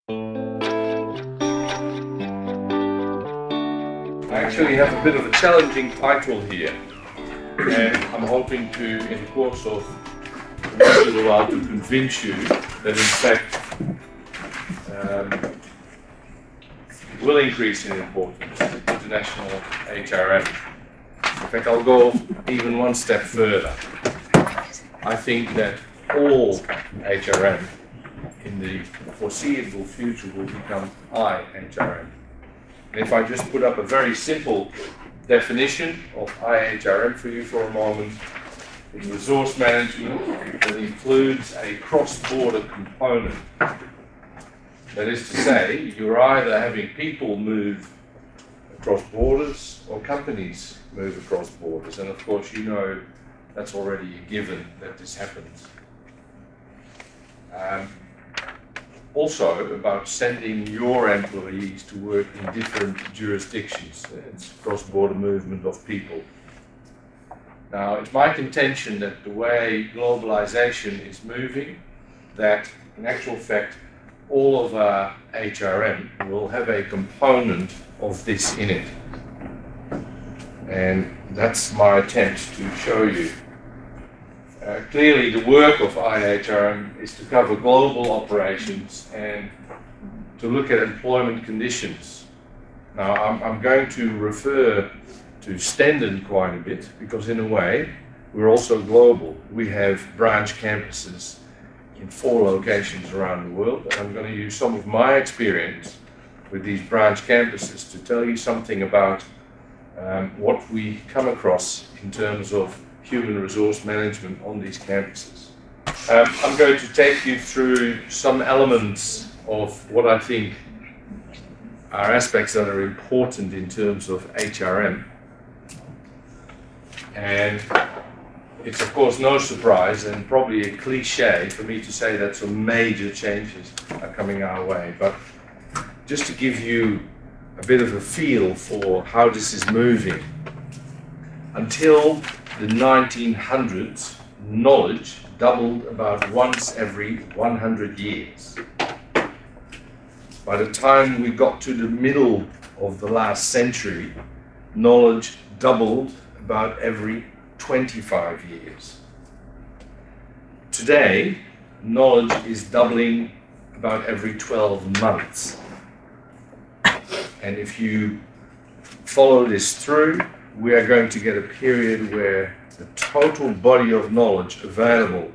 I actually have a bit of a challenging title here, and I'm hoping to, in the course of a little while, to convince you that in fact it will increase in importance, international HRM. In fact, I'll go even one step further. I think that all HRM in the foreseeable future will become IHRM. And if I just put up a very simple definition of IHRM for you for a moment, it's resource management that includes a cross-border component. That is to say, you're either having people move across borders or companies move across borders. And of course, you know that's already a given that this happens. Also about sending your employees to work in different jurisdictions. It's cross-border movement of people. Now, it's my contention that the way globalization is moving, that in actual fact, all of our HRM will have a component of this in it. And that's my attempt to show you. Clearly, the work of IHRM is to cover global operations and to look at employment conditions. Now, I'm going to refer to Stenden quite a bit because, in a way, we're also global. We have branch campuses in 4 locations around the world, and I'm going to use some of my experience with these branch campuses to tell you something about what we come across in terms of human resource management on these campuses. I'm going to take you through some elements of what I think are aspects that are important in terms of HRM. And it's of course no surprise and probably a cliche for me to say that some major changes are coming our way, but just to give you a bit of a feel for how this is moving. Until the 1900s, knowledge doubled about once every 100 years. By the time we got to the middle of the last century, knowledge doubled about every 25 years. Today, knowledge is doubling about every 12 months. And if you follow this through, we are going to get a period where the total body of knowledge available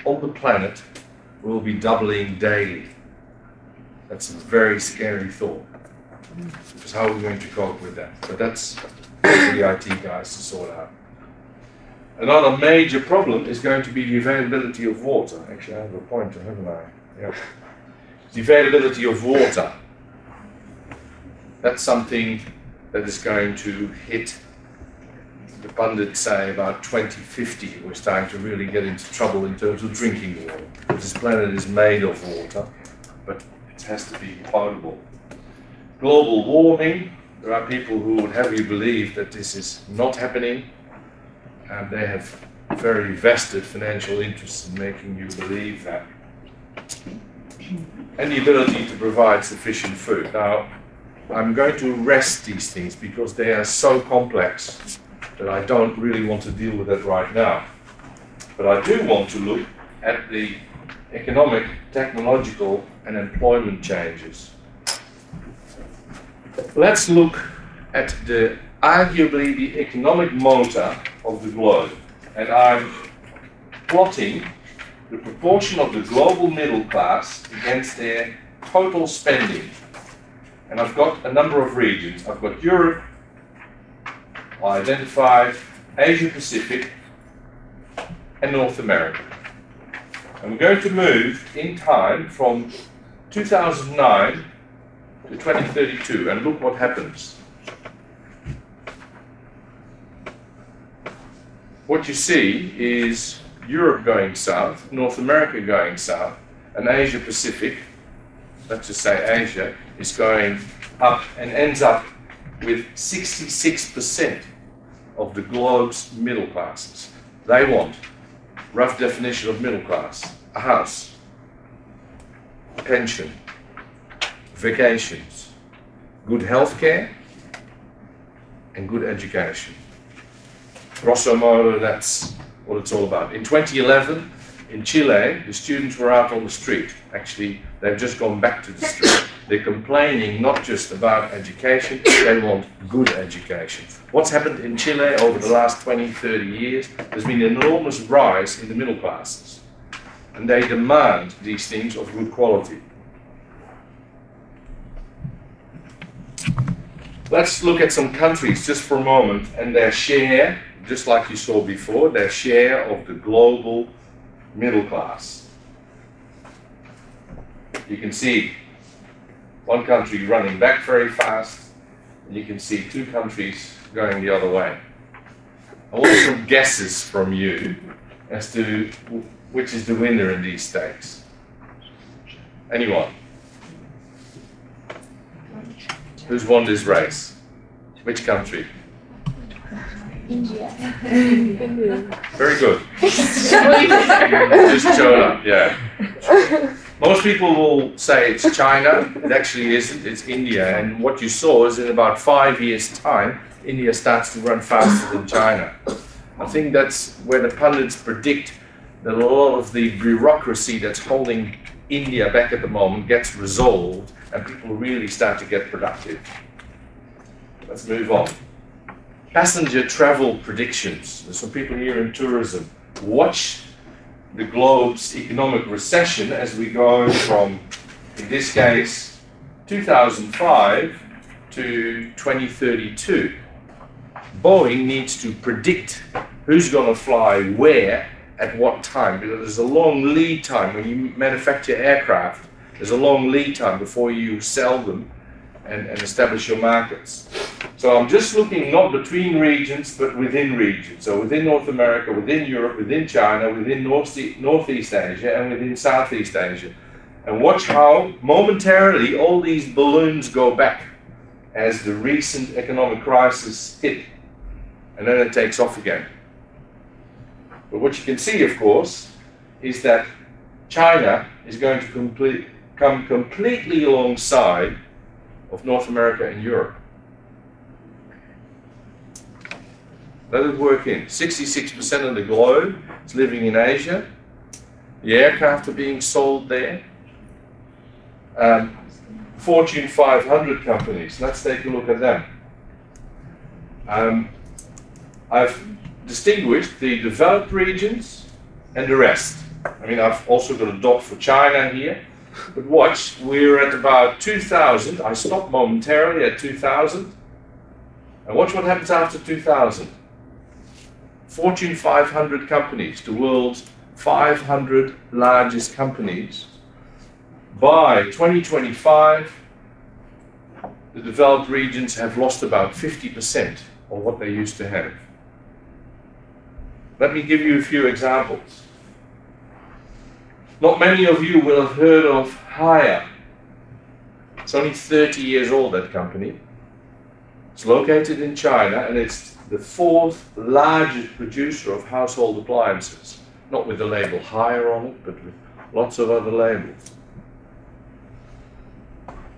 on the planet will be doubling daily. That's a very scary thought. Because how are we going to cope with that? But that's for the IT guys to sort out. Another major problem is going to be the availability of water. Actually, I have a pointer, haven't I? Yeah. The availability of water. That's something that is going to hit, the pundits say, about 2050. We're starting to really get into trouble in terms of drinking water. Because this planet is made of water, but it has to be potable. Global warming, there are people who would have you believe that this is not happening, and they have very vested financial interests in making you believe that. And the ability to provide sufficient food. Now, I'm going to rest these things because they are so complex that I don't really want to deal with that right now. But I do want to look at the economic, technological, and employment changes. Let's look at arguably the economic motor of the globe. And I'm plotting the proportion of the global middle class against their total spending. And I've got a number of regions. I've got Europe, I identified Asia Pacific, and North America. And we're going to move in time from 2009 to 2032, and look what happens. What you see is Europe going south, North America going south, and Asia Pacific, let's just say Asia, is going up and ends up with 66% of the globe's middle classes. They want, rough definition of middle class, a house, a pension, vacations, good healthcare, and good education. Grosso modo, that's what it's all about. In 2011, in Chile, the students were out on the street. Actually, they've just gone back to the street. They're complaining not just about education, they want good education. What's happened in Chile over the last 20, 30 years, there's been an enormous rise in the middle classes. And they demand these things of good quality. Let's look at some countries just for a moment and their share, just like you saw before, their share of the global middle class. You can see one country running back very fast, and you can see two countries going the other way. I want some guesses from you as to which is the winner in these stakes. Anyone? Who's won this race? Which country? India. Very good. Just showed up, yeah. Most people will say it's China. It actually isn't. It's India. And what you saw is in about 5 years' time, India starts to run faster than China. I think that's where the pundits predict that a lot of the bureaucracy that's holding India back at the moment gets resolved and people really start to get productive. Let's move on. Passenger travel predictions. There's some people here in tourism. Watch the globe's economic recession as we go from, in this case, 2005 to 2032. Boeing needs to predict who's going to fly where at what time, because there's a long lead time when you manufacture aircraft. There's a long lead time before you sell them and establish your markets. So I'm just looking not between regions, but within regions. So within North America, within Europe, within China, within Northeast Asia, and within Southeast Asia. And watch how momentarily all these balloons go back as the recent economic crisis hit. And then it takes off again. But what you can see, of course, is that China is going to come completely alongside of North America and Europe. Let it work in. 66% of the globe is living in Asia. The aircraft are being sold there. Fortune 500 companies, let's take a look at them. I've distinguished the developed regions and the rest. I mean, I've also got a dot for China here. But watch, we're at about 2000. I stopped momentarily at 2000. And watch what happens after 2000. Fortune 500 companies, the world's 500 largest companies. By 2025, the developed regions have lost about 50% of what they used to have. Let me give you a few examples. Not many of you will have heard of Haier. It's only 30 years old, that company. It's located in China and it's the 4th largest producer of household appliances. Not with the label Haier on it, but with lots of other labels.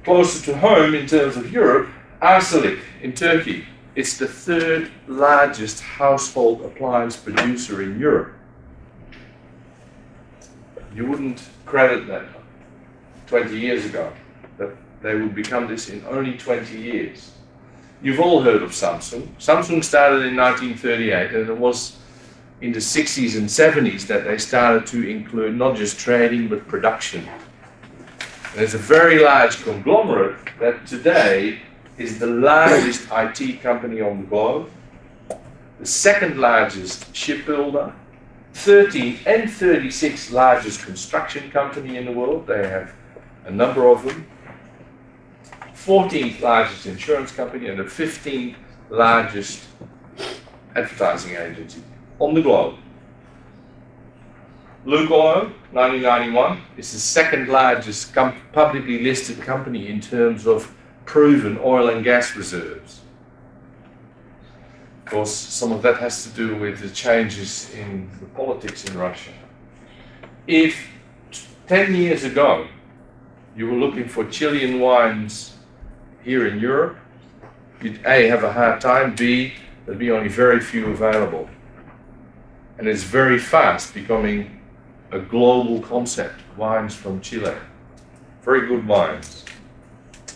Closer to home in terms of Europe, Arçelik in Turkey. It's the 3rd largest household appliance producer in Europe. You wouldn't credit that 20 years ago, that they would become this in only 20 years. You've all heard of Samsung. Samsung started in 1938, and it was in the 60s and 70s that they started to include not just trading, but production. And it's a very large conglomerate that today is the largest IT company on the globe, the 2nd largest shipbuilder, 13th and 36th largest construction company in the world. They have a number of them. 14th largest insurance company and the 15th largest advertising agency on the globe. Lukoil, 1991, is the 2nd largest publicly listed company in terms of proven oil and gas reserves. Of course, some of that has to do with the changes in the politics in Russia. If 10 years ago you were looking for Chilean wines here in Europe, you'd A, have a hard time, B, there'd be only very few available. And it's very fast becoming a global concept, wines from Chile. Very good wines.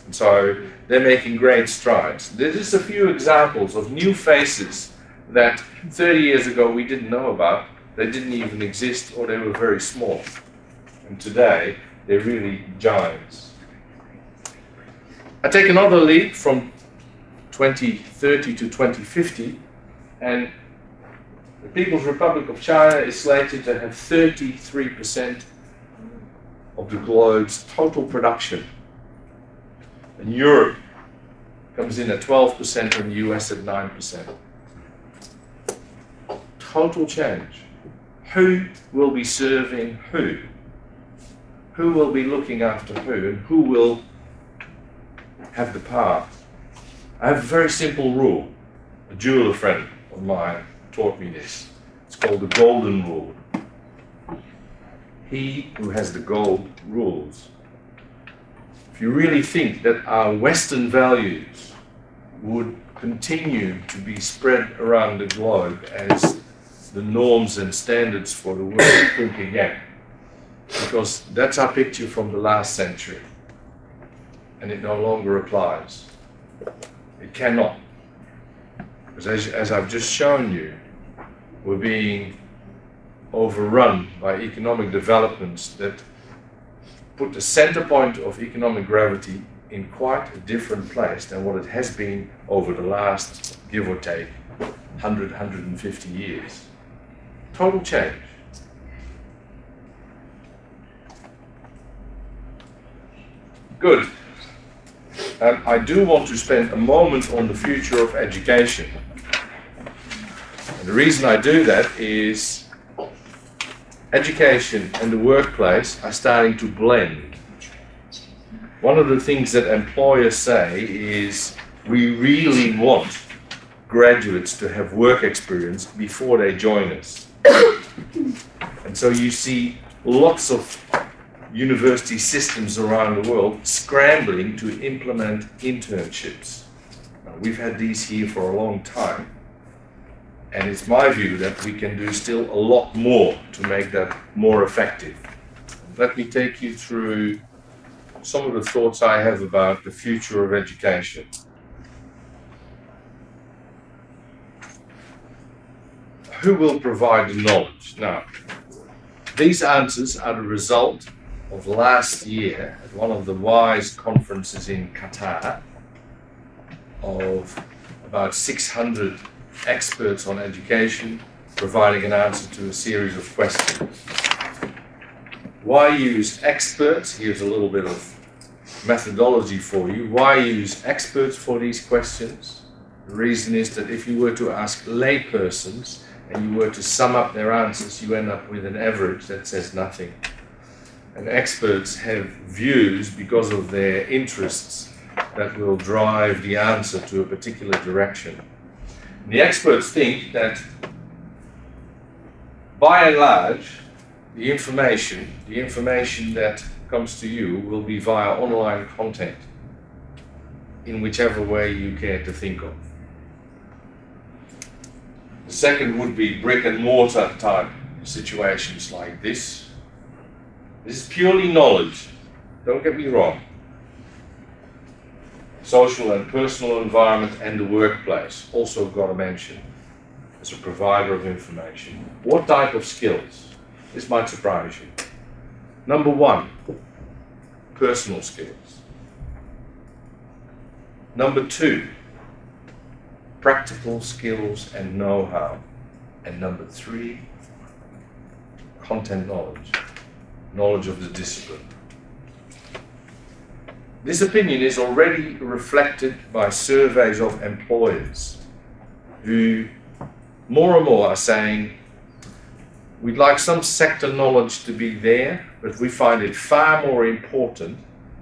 And so they're making great strides. There's just a few examples of new faces that 30 years ago we didn't know about. They didn't even exist, or they were very small. And today, they're really giants. I take another leap from 2030 to 2050, and the People's Republic of China is slated to have 33% of the globe's total production. And Europe comes in at 12% and the US at 9%. Total change. Who will be serving who? Who will be looking after who? And who will have the power? I have a very simple rule. A jeweler friend of mine taught me this. It's called the golden rule. He who has the gold rules. If you really think that our Western values would continue to be spread around the globe as the norms and standards for the world, think again. Because that's our picture from the last century. And it no longer applies. It cannot. Because as I've just shown you, we're being overrun by economic developments that put the center point of economic gravity in quite a different place than what it has been over the last, give or take, 100, 150 years. Total change. Good. I do want to spend a moment on the future of education. And the reason I do that is education and the workplace are starting to blend. One of the things that employers say is we really want graduates to have work experience before they join us. And so you see lots of university systems around the world scrambling to implement internships. Now, we've had these here for a long time. And it's my view that we can do still a lot more to make that more effective. Let me take you through some of the thoughts I have about the future of education. Who will provide the knowledge? Now, these answers are the result of last year at one of the WISE conferences in Qatar of about 600 experts on education providing an answer to a series of questions. Why use experts? Here's a little bit of methodology for you. Why use experts for these questions? The reason is that if you were to ask laypersons and you were to sum up their answers, you end up with an average that says nothing. And experts have views because of their interests that will drive the answer to a particular direction. The experts think that, by and large, the information that comes to you will be via online content, in whichever way you care to think of. The second would be brick and mortar type situations like this. This is purely knowledge, don't get me wrong. Social and personal environment and the workplace, also got to mention as a provider of information. What type of skills? This might surprise you. Number one, personal skills. Number two, practical skills and know-how. And number three, content knowledge, knowledge of the discipline. This opinion is already reflected by surveys of employers who more and more are saying, we'd like some sector knowledge to be there, but we find it far more important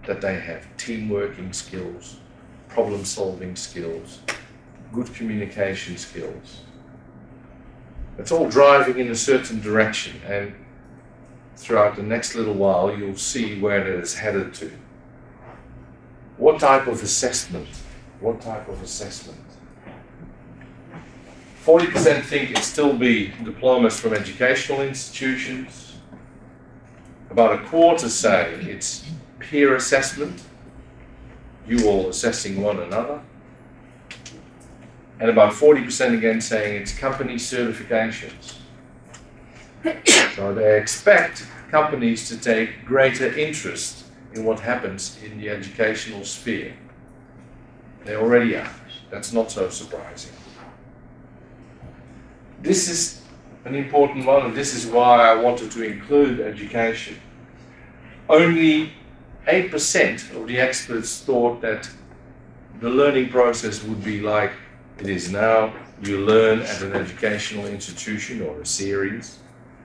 that they have team-working skills, problem-solving skills, good communication skills. It's all driving in a certain direction, and throughout the next little while you'll see where it is headed to. What type of assessment? What type of assessment? 40% think it still be diplomas from educational institutions. About a quarter say it's peer assessment, you all assessing one another. And about 40% again saying it's company certifications. So they expect companies to take greater interest in what happens in the educational sphere. They already are. That's not so surprising. This is an important one, and this is why I wanted to include education. Only 8% of the experts thought that the learning process would be like it is now. You learn at an educational institution or a series,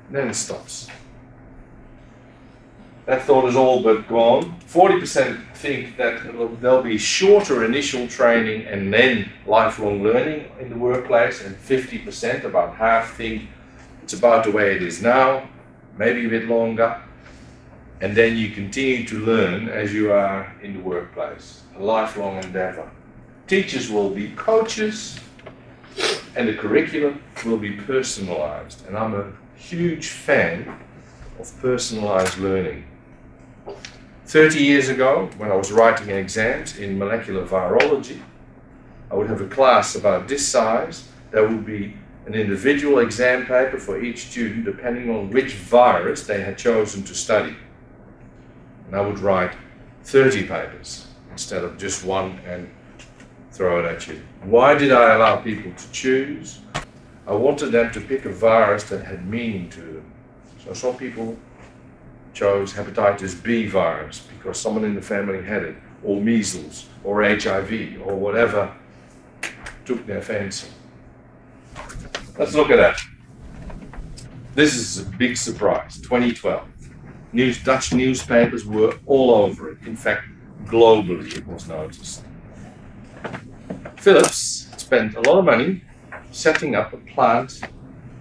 and then it stops. That thought is all but gone. 40% think that there'll be shorter initial training and then lifelong learning in the workplace, and 50%, about half, think it's about the way it is now, maybe a bit longer, and then you continue to learn as you are in the workplace, a lifelong endeavor. Teachers will be coaches, and the curriculum will be personalized, and I'm a huge fan of personalized learning. 30 years ago, when I was writing exams in molecular virology, I would have a class about this size. There would be an individual exam paper for each student depending on which virus they had chosen to study. And I would write 30 papers instead of just one and throw it at you. Why did I allow people to choose? I wanted them to pick a virus that had meaning to them. So some people chose hepatitis B virus because someone in the family had it, or measles, or HIV, or whatever took their fancy. Let's look at that. This is a big surprise, 2012. Dutch newspapers were all over it. In fact, globally it was noticed. Philips spent a lot of money setting up a plant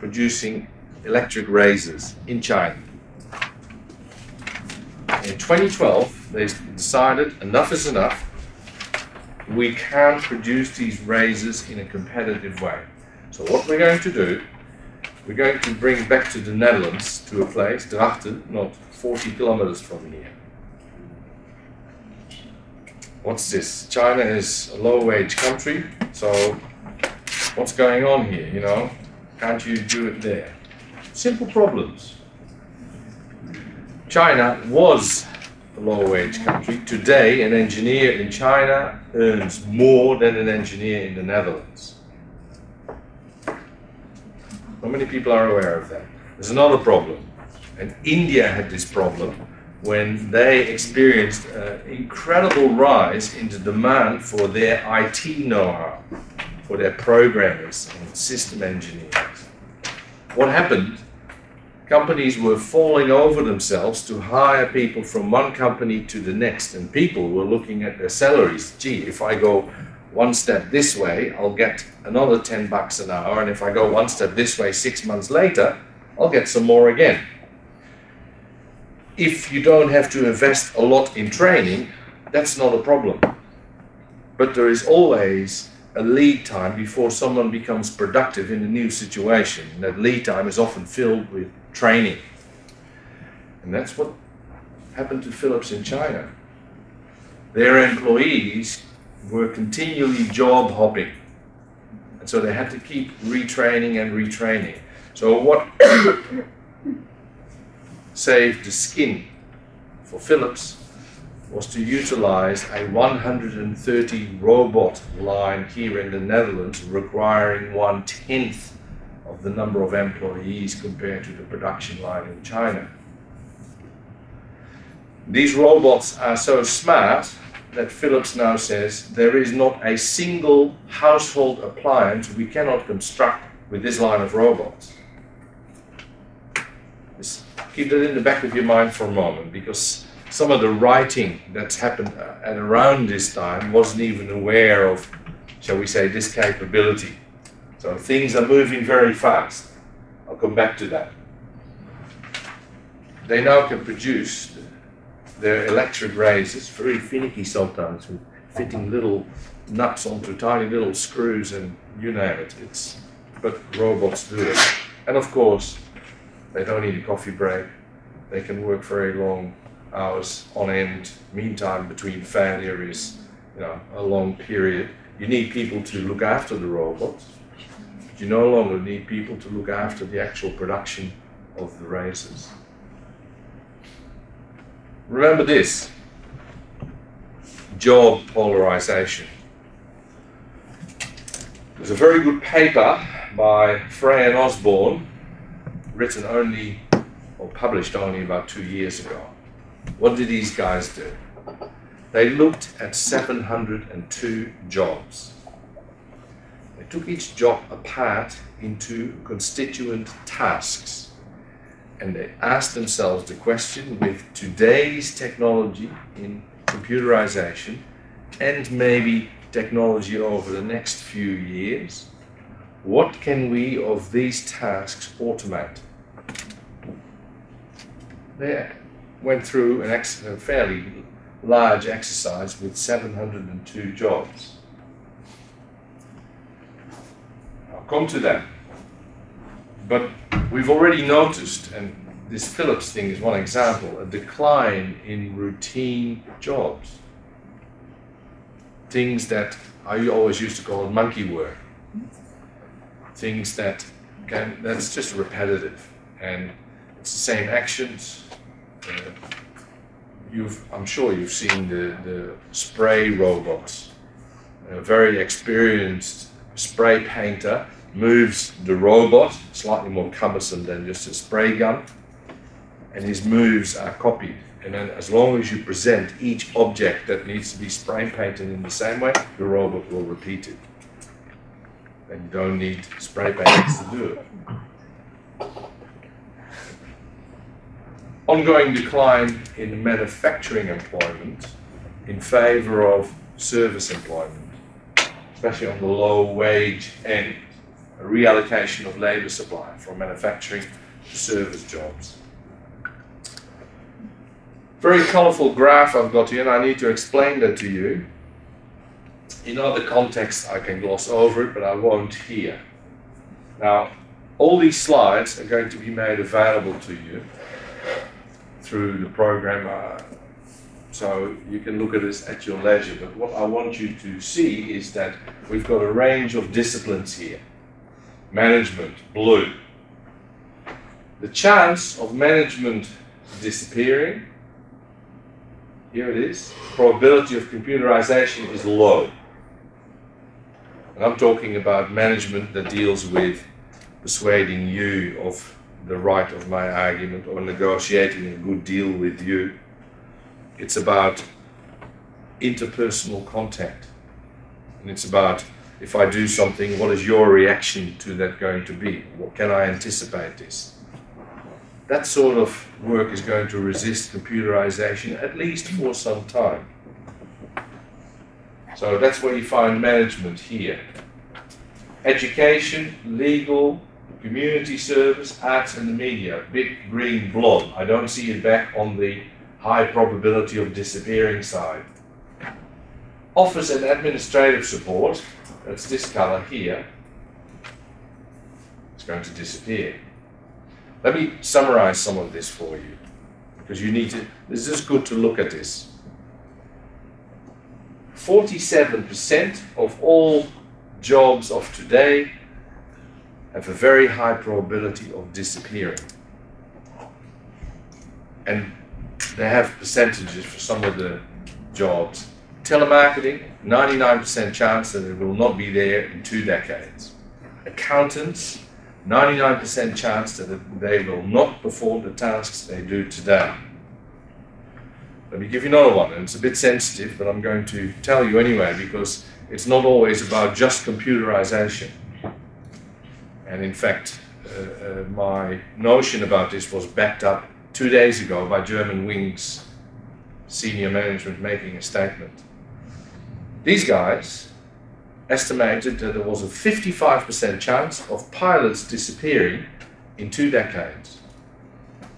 producing electric razors in China. In 2012, they decided enough is enough. We can't produce these razors in a competitive way. So what we're going to do, we're going to bring back to the Netherlands, to a place, Drachten, not 40 kilometers from here. What's this? China is a low-wage country, so what's going on here, you know? Can't you do it there? Simple problems. China was a low-wage country. Today, an engineer in China earns more than an engineer in the Netherlands. Not many people are aware of that. There's another problem, and India had this problem when they experienced an incredible rise in the demand for their IT know-how, for their programmers and system engineers. What happened? Companies were falling over themselves to hire people from one company to the next, and people were looking at their salaries. Gee, if I go one step this way, I'll get another 10 bucks an hour, and if I go one step this way 6 months later, I'll get some more again. If you don't have to invest a lot in training, that's not a problem. But there is always a lead time before someone becomes productive in a new situation. And that lead time is often filled with training. And that's what happened to Philips in China. Their employees were continually job hopping. And so they had to keep retraining and retraining. So what saved the skin for Philips was to utilize a 130 robot line here in the Netherlands, requiring 1/10 of the number of employees compared to the production line in China. These robots are so smart that Philips now says there is not a single household appliance we cannot construct with this line of robots. Just keep that in the back of your mind for a moment, because some of the writing that's happened at around this time wasn't even aware of, shall we say, this capability. So things are moving very fast. I'll come back to that. They now can produce they're electric razors, very finicky sometimes, with fitting little nuts onto tiny little screws and you name it. But robots do it. And of course, they don't need a coffee break. They can work very long hours on end. Meantime, between failure is, a long period. You need people to look after the robots. But you no longer need people to look after the actual production of the razors. Remember this: job polarization. There's a very good paper by Frey and Osborne, written only, or published only about 2 years ago. What did these guys do? They looked at 702 jobs. They took each job apart into constituent tasks, and they asked themselves the question, with today's technology in computerization and maybe technology over the next few years, what can we of these tasks automate? They went through a fairly large exercise with 702 jobs. I'll come to that. But we've already noticed, and this Phillips thing is one example, a decline in routine jobs. Things that I always used to call monkey work. Things that's just repetitive, and it's the same actions. I'm sure you've seen the spray robots. A very experienced spray painter moves the robot, slightly more cumbersome than just a spray gun, and his moves are copied. And then as long as you present each object that needs to be spray painted in the same way, the robot will repeat it. And you don't need spray painters to do it. Ongoing decline in manufacturing employment in favor of service employment, especially on the low wage end, a reallocation of labor supply from manufacturing to service jobs. Very colorful graph I've got here, and I need to explain that to you. In other contexts I can gloss over it, but I won't here. Now, all these slides are going to be made available to you through the program, so you can look at this at your leisure. But what I want you to see is that we've got a range of disciplines here. Management, blue. The chance of management disappearing, here it is, probability of computerization is low. And I'm talking about management that deals with persuading you of the right of my argument or negotiating a good deal with you. It's about interpersonal contact. And it's about, if I do something, what is your reaction to that going to be? What can I anticipate this? That sort of work is going to resist computerization at least for some time. So that's where you find management here. Education, legal, community service, arts and the media, big green blob. I don't see it back on the high probability of disappearing side. Office and administrative support, that's this color here, it's going to disappear. Let me summarize some of this for you, because you need to, it's just good to look at this. 47% of all jobs of today have a very high probability of disappearing. And they have percentages for some of the jobs. Telemarketing, 99% chance that it will not be there in 2 decades. Accountants, 99% chance that they will not perform the tasks they do today. Let me give you another one, and it's a bit sensitive, but I'm going to tell you anyway, because it's not always about just computerization. And in fact, my notion about this was backed up 2 days ago by German Wing's senior management making a statement. These guys estimated that there was a 55% chance of pilots disappearing in 2 decades.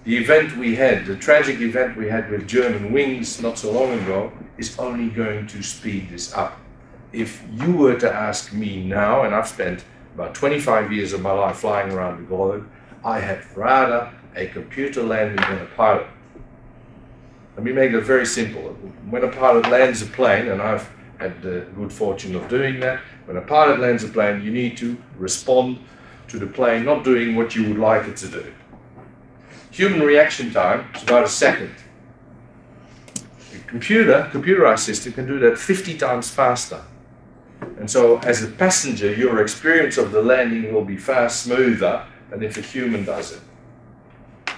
The event we had, the tragic event we had with German wings not so long ago, is only going to speed this up. If you were to ask me now, and I've spent about 25 years of my life flying around the globe, I had rather a computer landing than a pilot. Let me make it very simple. When a pilot lands a plane, and I've had the good fortune of doing that, when a pilot lands a plane, you need to respond to the plane not doing what you would like it to do. Human reaction time is about a second. A computerized system can do that 50 times faster. And so as a passenger, your experience of the landing will be far smoother than if a human does it.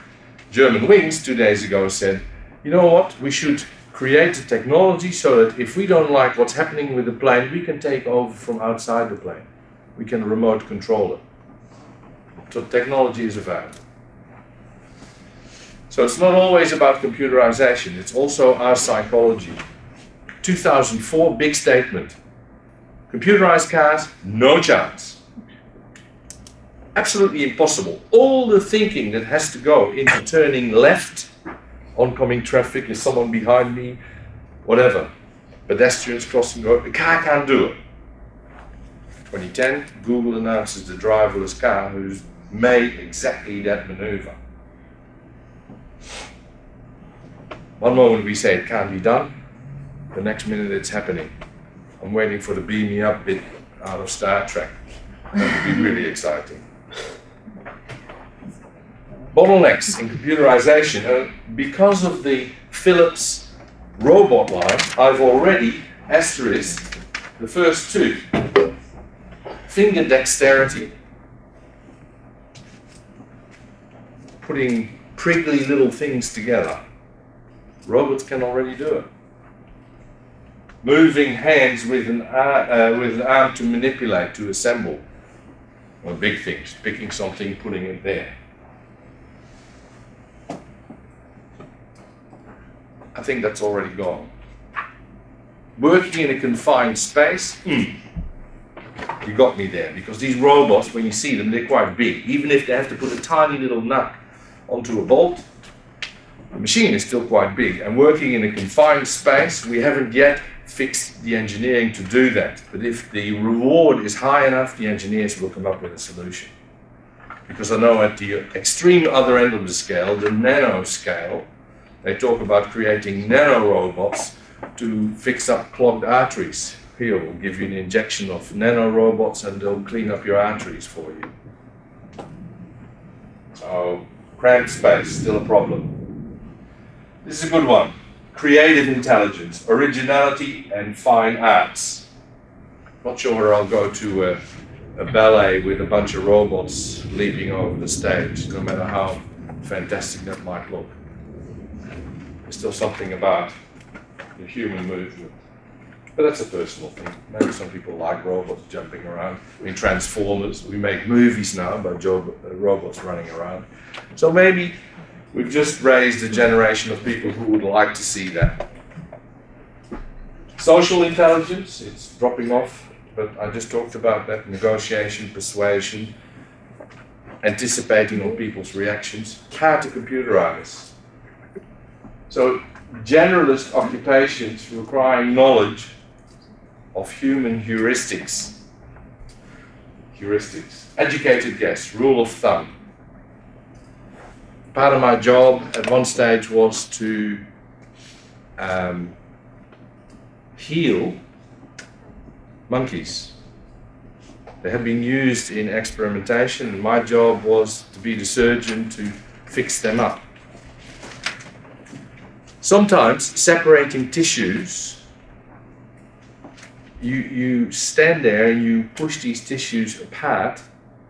German Wings 2 days ago said, you know what, we should create the technology so that if we don't like what's happening with the plane, we can take over from outside the plane. We can remote control it. So technology is available. So it's not always about computerization, it's also our psychology. 2004, big statement. Computerized cars, no chance. Absolutely impossible. All the thinking that has to go into turning left, oncoming traffic, is someone behind me, whatever. Pedestrians crossing the road, the car can't do it. 2010, Google announces the driverless car who's made exactly that maneuver. One moment we say it can't be done, the next minute it's happening. I'm waiting for the beam me up bit out of Star Trek. That would be really exciting. Bottlenecks in computerization. Because of the Philips robot line, I've already asterisked the first two. Finger dexterity. Putting prickly little things together. Robots can already do it. Moving hands with an arm to manipulate, to assemble. Or big things, picking something, putting it there. I think that's already gone. Working in a confined space, you got me there, because these robots, when you see them, they're quite big. Even if they have to put a tiny little nut onto a bolt, the machine is still quite big. And working in a confined space, we haven't yet fixed the engineering to do that. But if the reward is high enough, the engineers will come up with a solution. Because I know at the extreme other end of the scale, the nano scale, they talk about creating nano robots to fix up clogged arteries. Here, we'll give you an injection of nano robots and they'll clean up your arteries for you. So, cramped space, still a problem. This is a good one. Creative intelligence, originality and fine arts. Not sure where I'll go to a ballet with a bunch of robots leaping over the stage, no matter how fantastic that might look. There's still something about the human movement. But that's a personal thing. Maybe some people like robots jumping around. I mean, Transformers, we make movies now about robots running around. So maybe we've just raised a generation of people who would like to see that. Social intelligence, it's dropping off, but I just talked about that. Negotiation, persuasion, anticipating on people's reactions. Hard to computerize. So generalist occupations requiring knowledge of human heuristics. Heuristics. Educated guess, rule of thumb. Part of my job at one stage was to heal monkeys. They had been used in experimentation, and my job was to be the surgeon to fix them up. Sometimes separating tissues, you stand there and you push these tissues apart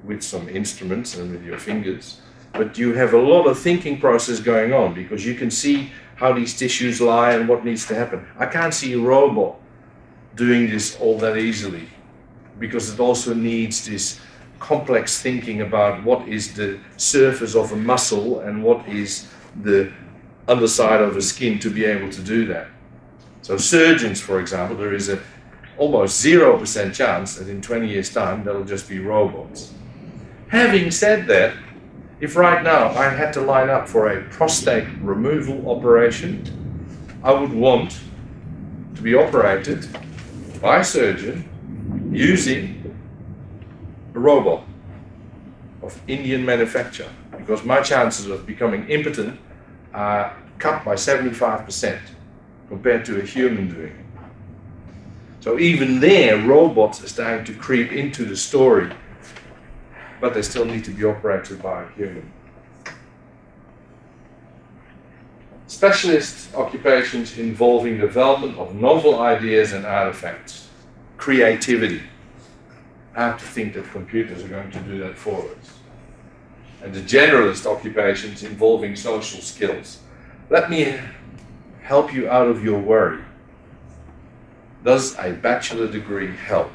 with some instruments and with your fingers, but you have a lot of thinking process going on because you can see how these tissues lie and what needs to happen. I can't see a robot doing this all that easily because it also needs this complex thinking about what is the surface of a muscle and what is the underside of the skin to be able to do that. So surgeons, for example, there is a almost 0% chance that in 20 years' time, that'll just be robots. Having said that, If right now I had to line up for a prostate removal operation, I would want to be operated by a surgeon using a robot of Indian manufacture, because my chances of becoming impotent are cut by 75% compared to a human doing it. So even there, robots are starting to creep into the story, but they still need to be operated by a human. Specialist occupations involving development of novel ideas and artifacts. Creativity. I have to think that computers are going to do that for us. And the generalist occupations involving social skills. Let me help you out of your worry. Does a bachelor degree help?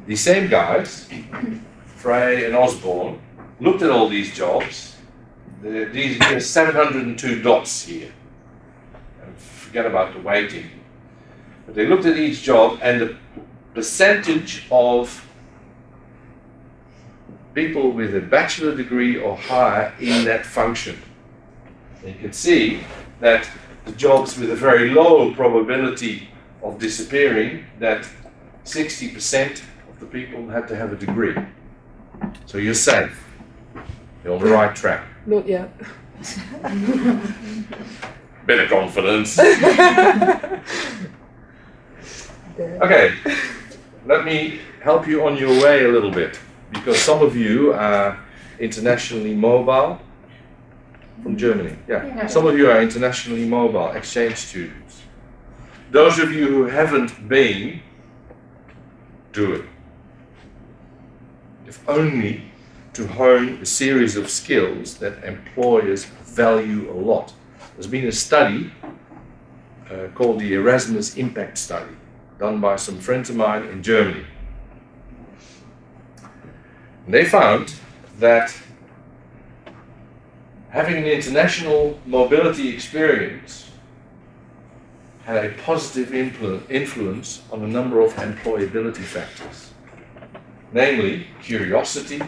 These same guys, Frey and Osborne, looked at all these jobs. There's 702 dots here. And forget about the weighting. But they looked at each job and the percentage of people with a bachelor degree or higher in that function. And you can see that the jobs with a very low probability of disappearing, that 60% of the people had to have a degree. So you're safe. You're on the right track. Not yet. Bit of confidence. Okay, let me help you on your way a little bit, because some of you are internationally mobile from Germany. Yeah, some of you are internationally mobile, exchange students. Those of you who haven't been, do it. If only to hone a series of skills that employers value a lot. There's been a study called the Erasmus Impact Study, done by some friends of mine in Germany. And they found that having an international mobility experience had a positive influence on a number of employability factors, namely curiosity,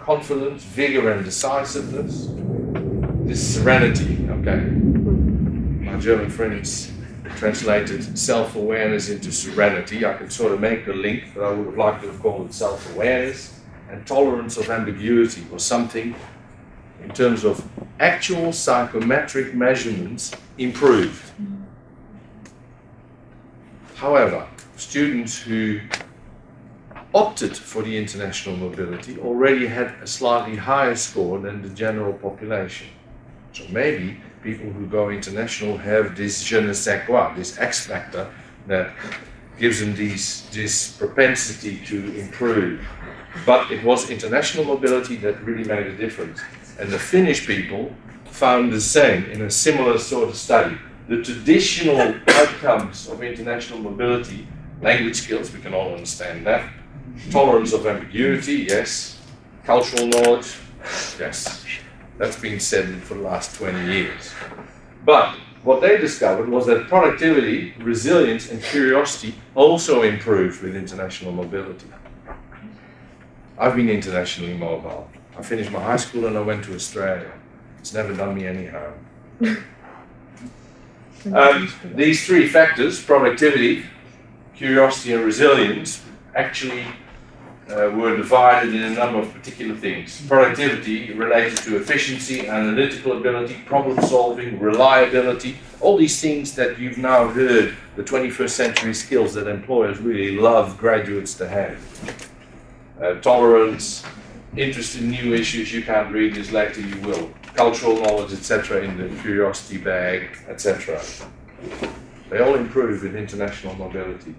confidence, vigor and decisiveness, this serenity. Okay, my German friends translated self-awareness into serenity. I can sort of make the link, but I would have liked to have called it self-awareness. And tolerance of ambiguity was something in terms of actual psychometric measurements improved. However, students who opted for the international mobility already had a slightly higher score than the general population. So maybe people who go international have this je ne sais quoi, this X factor that gives them this propensity to improve. But it was international mobility that really made a difference. And the Finnish people found the same in a similar sort of study. The traditional outcomes of international mobility, language skills, we can all understand that. Tolerance of ambiguity, yes. Cultural knowledge, yes. That's been said for the last 20 years. But what they discovered was that productivity, resilience and curiosity also improved with international mobility. I've been internationally mobile. I finished my high school and I went to Australia. It's never done me any harm. These three factors, productivity, curiosity and resilience, actually were divided in a number of particular things. Productivity related to efficiency, analytical ability, problem solving, reliability, all these things that you've now heard, the 21st century skills that employers really love graduates to have. Tolerance, interest in new issues, you can't read this later, you will. Cultural knowledge, etc. in the curiosity bag, etc. They all improve with international mobility.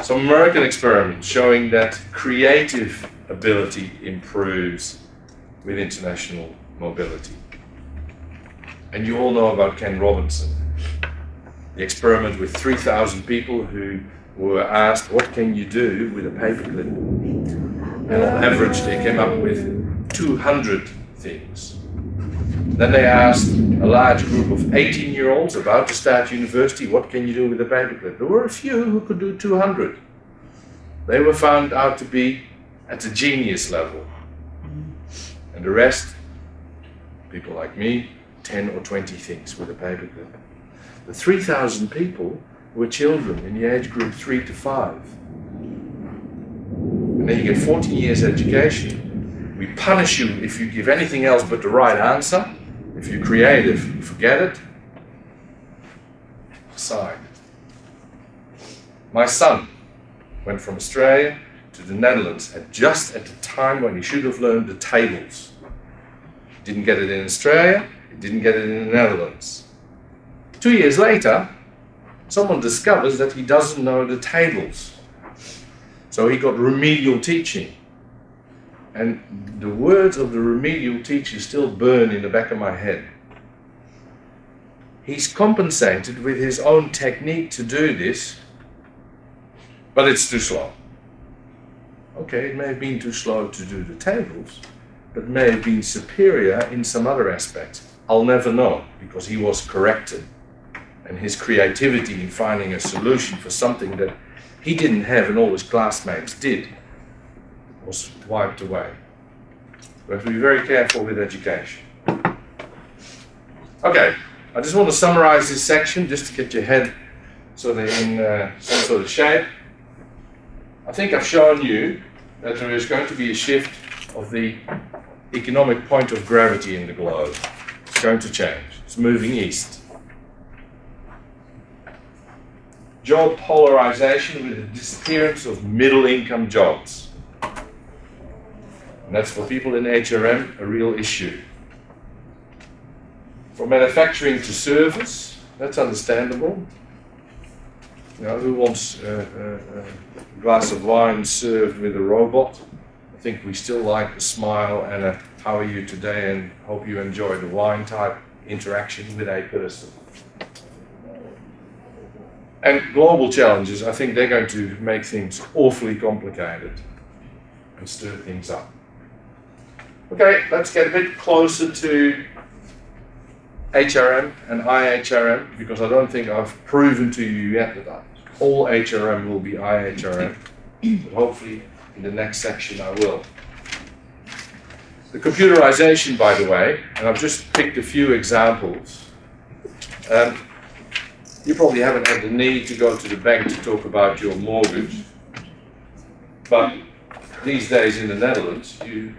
Some American experiments showing that creative ability improves with international mobility. And you all know about Ken Robinson. The experiment with 3,000 people who were asked, what can you do with a paperclip? And on average they came up with 200 things. Then they asked a large group of 18-year-olds about to start university, what can you do with a paperclip? There were a few who could do 200. They were found out to be at the genius level. And the rest, people like me, 10 or 20 things with a paperclip. The 3,000 people were children in the age group 3 to 5. And then you get 14 years education. We punish you if you give anything else but the right answer. If you're creative, forget it. Aside. My son went from Australia to the Netherlands just at the time when he should have learned the tables. He didn't get it in Australia, he didn't get it in the Netherlands. 2 years later, someone discovers that he doesn't know the tables. So he got remedial teaching. And the words of the remedial teacher still burn in the back of my head. He's compensated with his own technique to do this, but it's too slow. Okay, it may have been too slow to do the tables, but may have been superior in some other aspects. I'll never know, because he was corrected. And his creativity in finding a solution for something that he didn't have and all his classmates did was wiped away. We have to be very careful with education. Okay, I just want to summarize this section just to get your head sort of in some sort of shape. I think I've shown you that there is going to be a shift of the economic point of gravity in the globe. It's going to change. It's moving east. Job polarization with the disappearance of middle-income jobs. And that's for people in HRM a real issue. From manufacturing to service, that's understandable. You know, who wants a glass of wine served with a robot? I think we still like a smile and a how are you today and hope you enjoy the wine type interaction with a person. And global challenges, I think they're going to make things awfully complicated and stir things up. Okay, let's get a bit closer to HRM and IHRM, because I don't think I've proven to you yet that all HRM will be IHRM, but hopefully in the next section I will. The computerization, by the way, and I've just picked a few examples. You probably haven't had the need to go to the bank to talk about your mortgage, but these days in the Netherlands, you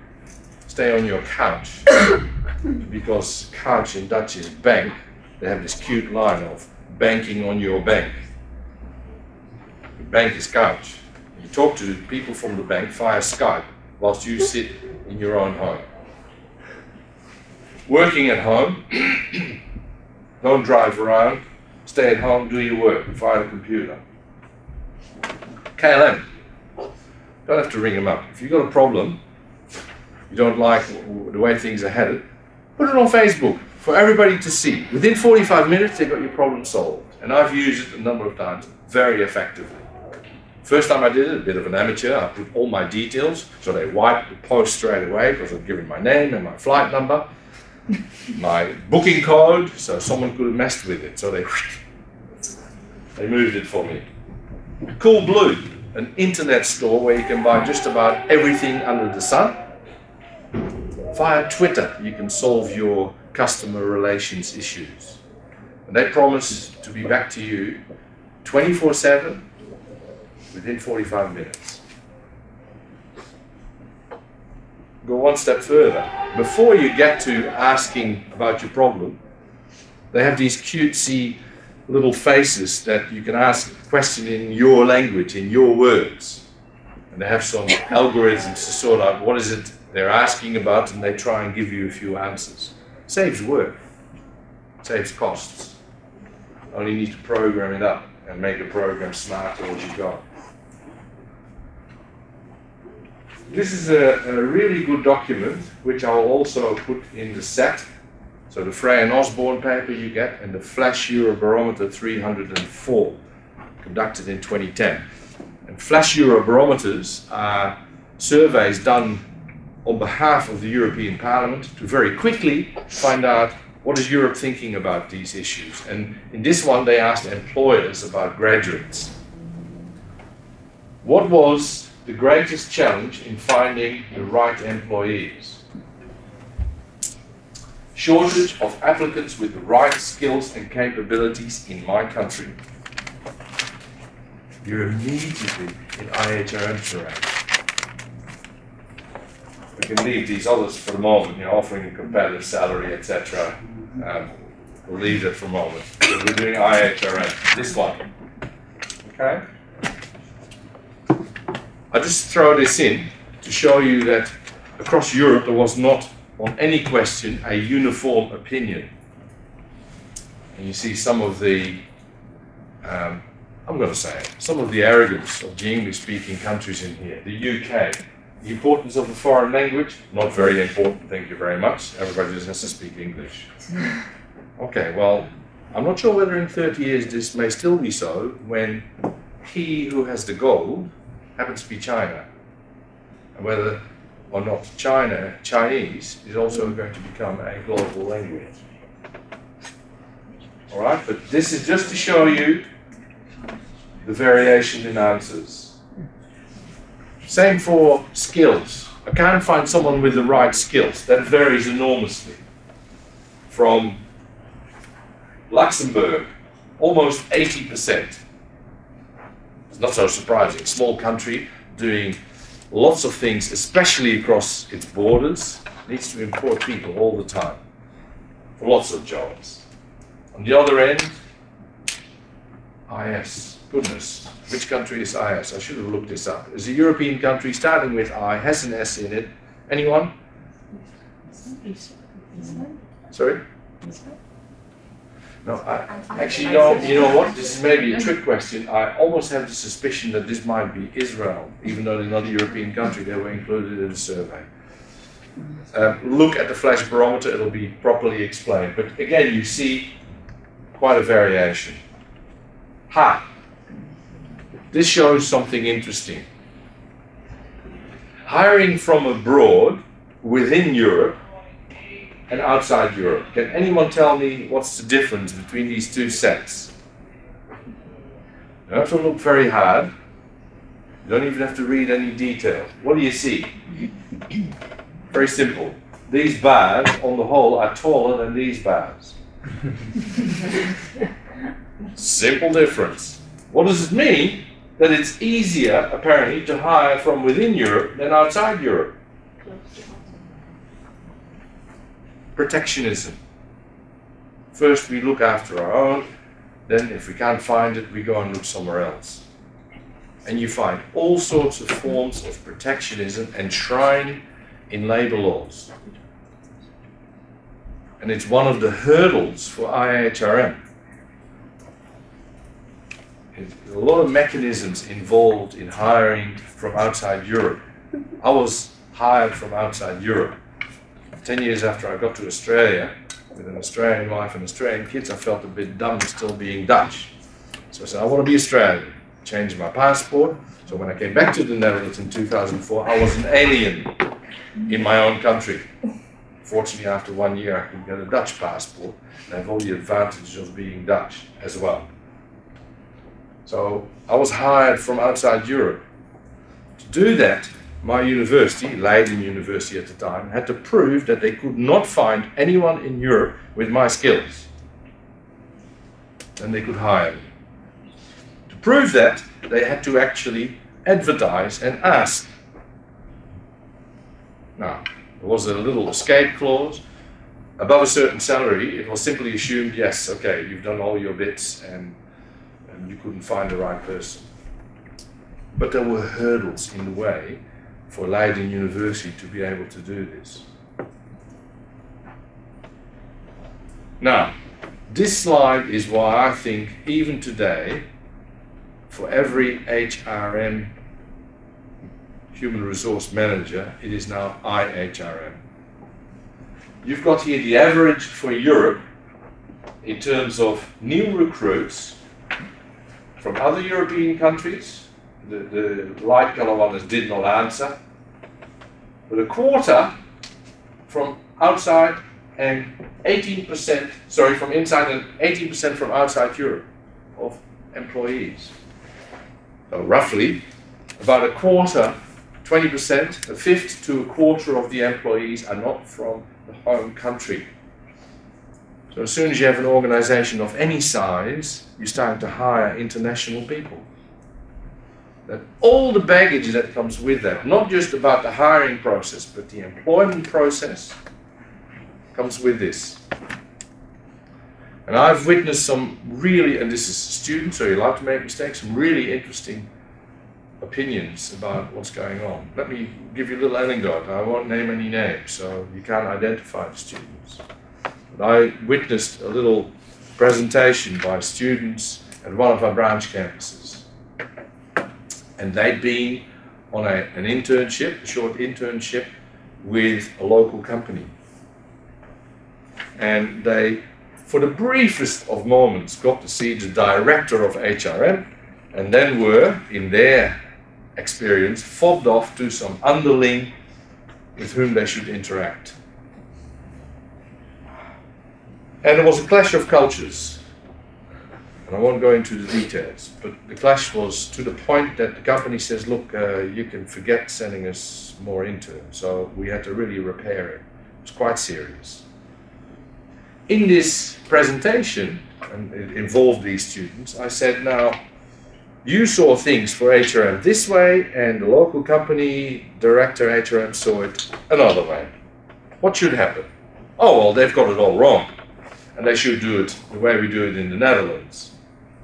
stay on your couch, because couch in Dutch is bank. They have this cute line of banking on your bank. The bank is couch. You talk to people from the bank via Skype whilst you sit in your own home. Working at home, don't drive around, stay at home, do your work via the computer. KLM, don't have to ring them up. If you've got a problem, you don't like the way things are headed, put it on Facebook for everybody to see. Within 45 minutes, they've got your problem solved. And I've used it a number of times very effectively. First time I did it, a bit of an amateur, I put all my details, so they wiped the post straight away because I'd given my name and my flight number, my booking code, so someone could have messed with it. So they moved it for me. Coolblue, an internet store where you can buy just about everything under the sun. Via Twitter, you can solve your customer relations issues. And they promise to be back to you 24/7 within 45 minutes. Go one step further. Before you get to asking about your problem, they have these cutesy little faces that you can ask a question in your language, in your words. And they have some algorithms to sort out what is it they're asking about, and they try and give you a few answers. Saves work, saves costs. Only need to program it up and make the program smarter as you go. This is a really good document, which I'll also put in the set. So the Frey and Osborne paper you get, and the Flash Eurobarometer 304, conducted in 2010. And Flash Eurobarometers are surveys done on behalf of the European Parliament to very quickly find out what is Europe thinking about these issues. And in this one, they asked employers about graduates. What was the greatest challenge in finding the right employees? shortage of applicants with the right skills and capabilities in my country. You're immediately in IHRM terrain. We can leave these others for the moment, you know, offering a competitive salary, etc. We'll leave that for a moment. So we're doing IHRM, this one. Okay? I just throw this in to show you that across Europe there was not, on any question, a uniform opinion. And you see some of the, I'm going to say it, some of the arrogance of the English-speaking countries in here. The UK, the importance of a foreign language, not very important, thank you very much. Everybody just has to speak English. Okay, well, I'm not sure whether in 30 years this may still be so when he who has the gold happens to be China. And whether or not Chinese is also going to become a global language. All right, but this is just to show you the variation in answers. Same for skills. I can't find someone with the right skills. That varies enormously. From Luxembourg, almost 80%. It's not so surprising. Small country doing lots of things, especially across its borders, needs to import people all the time for lots of jobs. On the other end, IS. Goodness, which country is IS? I should have looked this up. It's a European country starting with I, has an S in it. Anyone? Sorry? No, actually, you know what? This is maybe a trick question. I almost have the suspicion that this might be Israel, even though they're not a European country, they were included in the survey. Look at the flash barometer, it'll be properly explained. But again, you see quite a variation. Ha! This shows something interesting. Hiring from abroad, within Europe, and outside Europe. Can anyone tell me what's the difference between these two sets? You don't have to look very hard. You don't even have to read any detail. What do you see? Very simple. These bars, on the whole, are taller than these bars. Simple difference. What does it mean? That it's easier, apparently, to hire from within Europe than outside Europe. Protectionism. First we look after our own, then if we can't find it, we go and look somewhere else. And you find all sorts of forms of protectionism enshrined in labor laws. And it's one of the hurdles for IHRM. There's a lot of mechanisms involved in hiring from outside Europe. I was hired from outside Europe. 10 years after I got to Australia, with an Australian wife and Australian kids, I felt a bit dumb still being Dutch. So I said, I want to be Australian. Changed my passport. So when I came back to the Netherlands in 2004, I was an alien in my own country. Fortunately, after 1 year, I could get a Dutch passport and have all the advantages of being Dutch as well. So I was hired from outside Europe. To do that, my university, Leiden University at the time, had to prove that they could not find anyone in Europe with my skills. Then they could hire me. To prove that, they had to actually advertise and ask. Now, there was a little escape clause. Above a certain salary, it was simply assumed, yes, okay, you've done all your bits and you couldn't find the right person. But there were hurdles in the way for Leiden University to be able to do this. Now, this slide is why I think even today, for every HRM, human resource manager, it is now IHRM. You've got here the average for Europe in terms of new recruits from other European countries. The light color one is did not answer. But a quarter from outside and 18%, sorry, from inside and 18% from outside Europe of employees. So roughly about a quarter, 20%, a fifth to a quarter of the employees are not from the home country. So as soon as you have an organization of any size, you're starting to hire international people. That all the baggage that comes with that, not just about the hiring process, but the employment process, comes with this. And I've witnessed some really, and this is students, so you're allowed to make mistakes, some really interesting opinions about what's going on. Let me give you a little anecdote. I won't name any names, so you can't identify the students. But I witnessed a little presentation by students at one of our branch campuses. And they'd been on an internship, a short internship, with a local company. And they, for the briefest of moments, got to see the director of HRM, and then were, in their experience, fobbed off to some underling with whom they should interact. And there was a clash of cultures. And I won't go into the details, but the clash was to the point that the company says, look, you can forget sending us more interns. So we had to really repair it. It was quite serious. In this presentation, and it involved these students, I said, now, you saw things for HRM this way, and the local company director HRM saw it another way. What should happen? Oh, well, they've got it all wrong, and they should do it the way we do it in the Netherlands.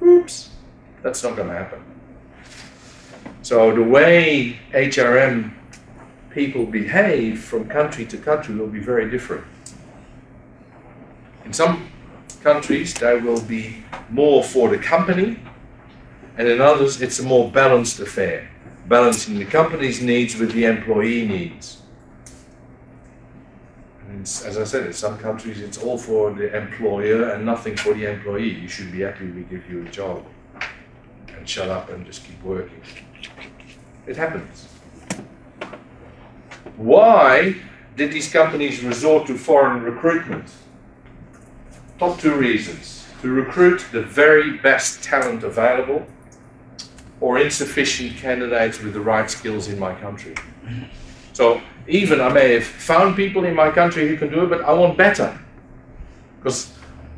Oops, that's not going to happen. So the way HRM people behave from country to country will be very different. In some countries, they will be more for the company, and in others, it's a more balanced affair, balancing the company's needs with the employee needs. And as I said, in some countries, it's all for the employer and nothing for the employee. You should be happy we give you a job and shut up and just keep working. It happens. Why did these companies resort to foreign recruitment? Top two reasons: to recruit the very best talent available, or insufficient candidates with the right skills in my country. So even I may have found people in my country who can do it, but I want better. Because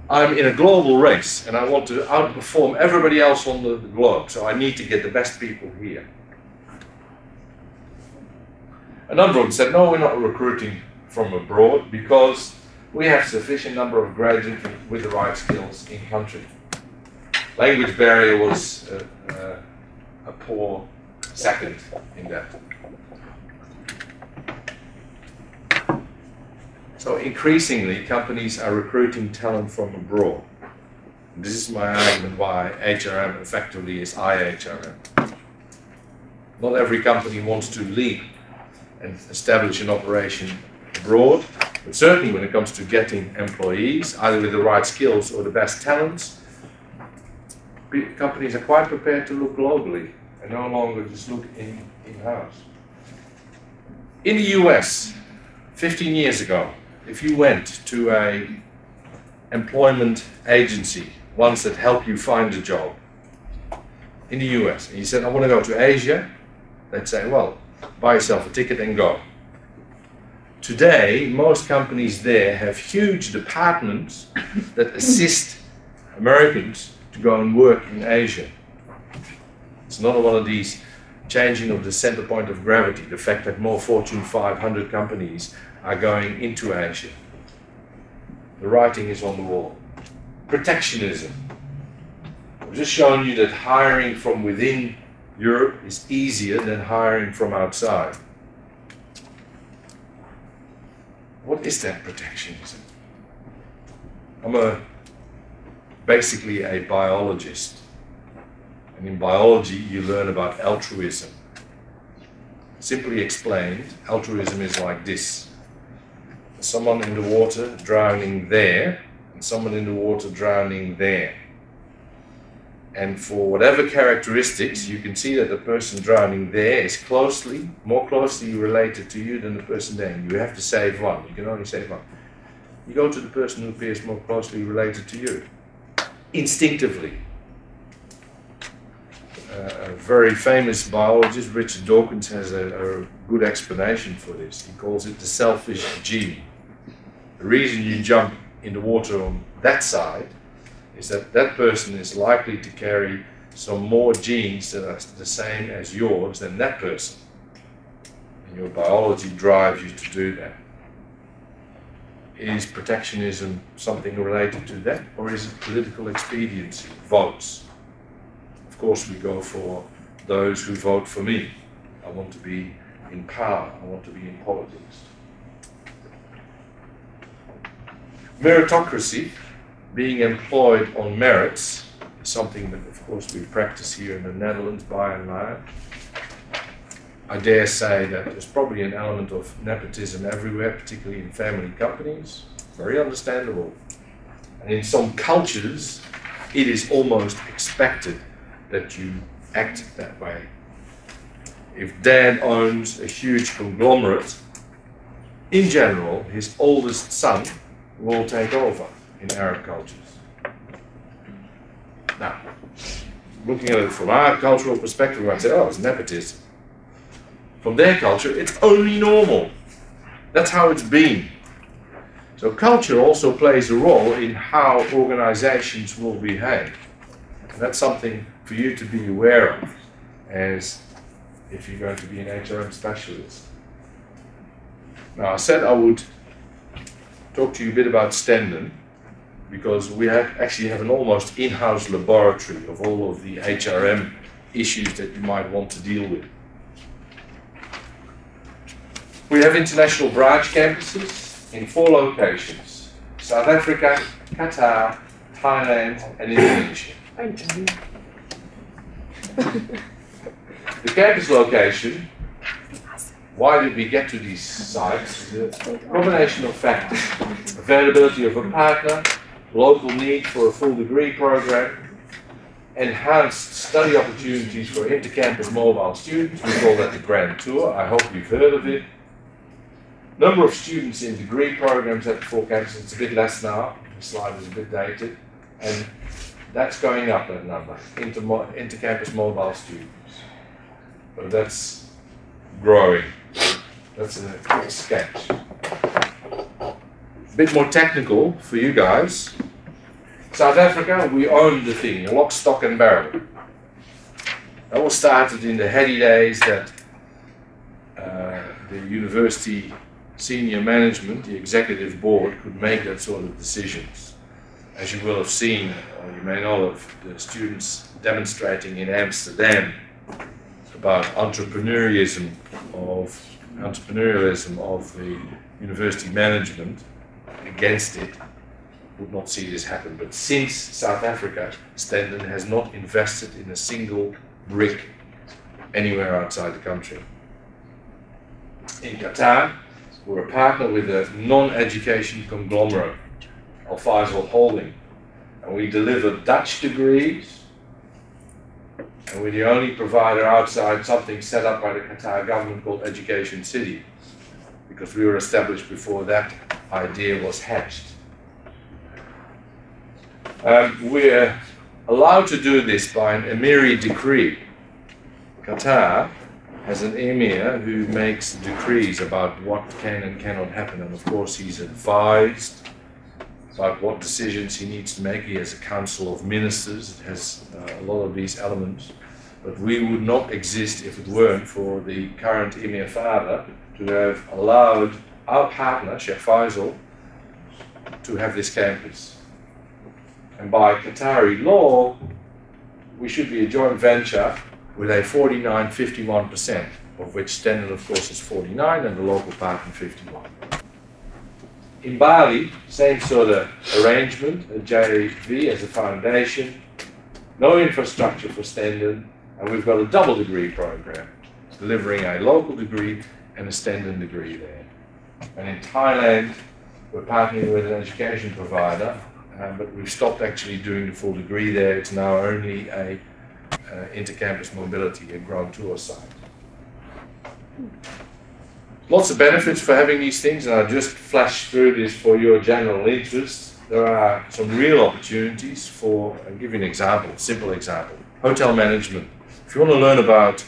I'm in a global race and I want to outperform everybody else on the globe. So I need to get the best people here. A number of them said, no, we're not recruiting from abroad because we have sufficient number of graduates with the right skills in country. Language barrier was a poor second in that. So increasingly, companies are recruiting talent from abroad. This is my argument why HRM effectively is IHRM. Not every company wants to leap and establish an operation abroad, but certainly when it comes to getting employees, either with the right skills or the best talents, companies are quite prepared to look globally and no longer just look in-house. In the US, 15 years ago, if you went to an employment agency, ones that help you find a job, in the US, and you said, I want to go to Asia, they'd say, well, buy yourself a ticket and go. Today, most companies there have huge departments that assist Americans to go and work in Asia. It's not one of these changing of the center point of gravity, the fact that more Fortune 500 companies are going into Asia. The writing is on the wall. Protectionism. I've just shown you that hiring from within Europe is easier than hiring from outside. What is that protectionism? I'm basically a biologist. And in biology, you learn about altruism. Simply explained, altruism is like this. Someone in the water drowning there, and someone in the water drowning there. And for whatever characteristics, you can see that the person drowning there is more closely related to you than the person there. You have to save one. You can only save one. You go to the person who appears more closely related to you. Instinctively. A very famous biologist, Richard Dawkins, has a good explanation for this. He calls it the selfish gene. The reason you jump in the water on that side is that that person is likely to carry some more genes that are the same as yours than that person. And your biology drives you to do that. Is protectionism something related to that, or is it political expediency, votes? Of course we go for those who vote for me. I want to be in power, I want to be in politics. Meritocracy, being employed on merits, is something that of course we practice here in the Netherlands by and large. I dare say that there's probably an element of nepotism everywhere, particularly in family companies. Very understandable. And in some cultures, it is almost expected that you act that way. If dad owns a huge conglomerate, in general, his oldest son will take over in Arab cultures. Now, looking at it from our cultural perspective, we might say, oh, it's nepotism. From their culture, it's only normal. That's how it's been. So culture also plays a role in how organizations will behave. And that's something for you to be aware of, as if you're going to be an HRM specialist. Now, I said I would talk to you a bit about Stenden, because we actually have an almost in-house laboratory of all of the HRM issues that you might want to deal with. We have international branch campuses in 4 locations: South Africa, Qatar, Thailand and Indonesia. The campus location, why did we get to these sites? The combination of factors: availability of a partner, local need for a full degree program, enhanced study opportunities for inter-campus mobile students. We call that the Grand Tour. I hope you've heard of it. Number of students in degree programs at the 4 campuses, it's a bit less now. The slide is a bit dated. And that's going up, that number, inter-campus mobile students. But that's growing. That's a quick sketch. A bit more technical for you guys. South Africa, we own the thing, lock, stock and barrel. That all started in the heady days that the university senior management, the executive board, could make that sort of decisions. As you will have seen, or you may know of, the students demonstrating in Amsterdam about entrepreneurialism of the university management, against it, would not see this happen. But since South Africa, Stenden has not invested in a single brick anywhere outside the country. In Qatar, we're a partner with a non-education conglomerate, Al Faisal Holding, and we deliver Dutch degrees, and we're the only provider outside something set up by the Qatar government called Education City, because we were established before that idea was hatched. We're allowed to do this by an Emiri decree. Qatar has an emir who makes decrees about what can and cannot happen, and of course he's advised about what decisions he needs to make. He has a council of ministers. It has a lot of these elements, but we would not exist if it weren't for the current emir father to have allowed our partner, Sheikh Faisal, to have this campus. And by Qatari law, we should be a joint venture with a 49-51%, of which Stenden, of course, is 49 and the local partner 51. In Bali, same sort of arrangement, a JV as a foundation, no infrastructure for Stenden, and we've got a double degree program, delivering a local degree and a Stenden degree there. And in Thailand, we're partnering with an education provider, but we've stopped actually doing the full degree there. It's now only a inter-campus mobility, a Grand Tour site. Lots of benefits for having these things, and I'll just flash through this for your general interest. There are some real opportunities for, I'll give you an example, simple example, hotel management. If you want to learn about